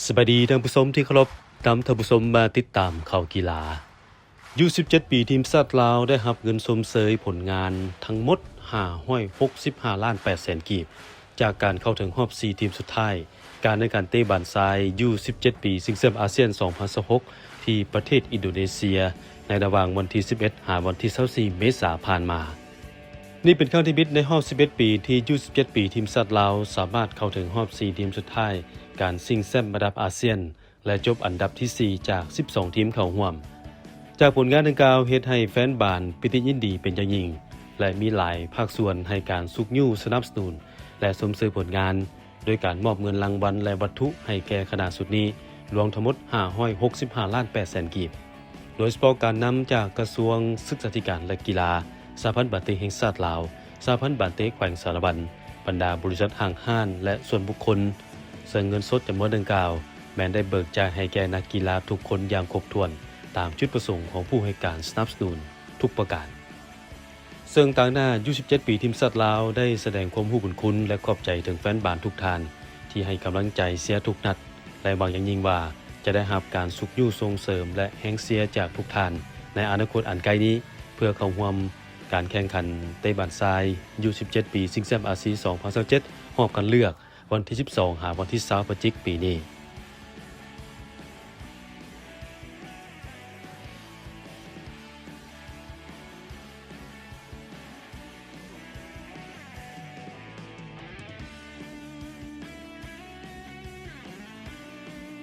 สวัสดีท่านผู้ชมที่เคารพนำท่านผู้ชมมาติดตามข่าวกีฬา17ปีทีมชาติลาวได้รับเงินชมเชยผลงานทั้งหมด565ล้าน8แสนกีบจากการเข้าถึงรอบ4ทีมสุดท้ายการในการเตะบานทราย17ปีชิงแชมป์อาเซียน2026ที่ประเทศอินโดนีเซียในระหว่างวันที่11หาวันที่24เมษายนผ่านมานี่เป็นครั้งที่บิดในรอบ11ปีที่17ปีทีมชาติลาวสามารถเข้าถึงรอบ4ทีมสุดท้ายการชิงแชมป์ระดับอาเซียนและจบอันดับที่4จาก12ทีมเข้าร่วมจากผลงานดังกล่าวเฮ็ดให้แฟนบานปิติยินดีเป็นอย่างยิ่งและมีหลายภาคส่วนให้การสุกยู่สนับสนุนและสมเสริมผลงานโดยการมอบเงินรางวัลและวัตถุให้แก่คณะสุดนี้รวมทั้งหมด565ล้าน8แสนกีบโดยเฉพาะการนำจากกระทรวงศึกษาธิการและกีฬาสหพันธ์บาเตะแห่งชาติลาวสหพันธ์บาเตะแขวงสารวันบรรดาบริษัทห้างห้านและส่วนบุคคลซึ่งเงินสดจำนวนดังกล่าวแม้นได้เบิกจ่ายให้แก่นักกีฬาทุกคนอย่างครบถ้วนตามจุดประสงค์ของผู้ให้การสนับสนุนทุกประการซึ่งต่างหน้า17ปีทีมชาติลาวได้แสดงความรู้บุญคุณและขอบใจถึงแฟนบานทุกท่านที่ให้กำลังใจเสียทุกนัดและหวังอย่างยิ่งว่าจะได้รับการสุขอยู่ส่งเสริมและแฮงเสียจากทุกท่านในอนาคตอันไกลนี้เพื่อเข้าร่วมการแข่งขันเตะบานทราย17ปีชิงแชมป์อาเซียน2027รอบคัดเลือกวันที่12หาวันที่20พฤศจิกายนปีนี้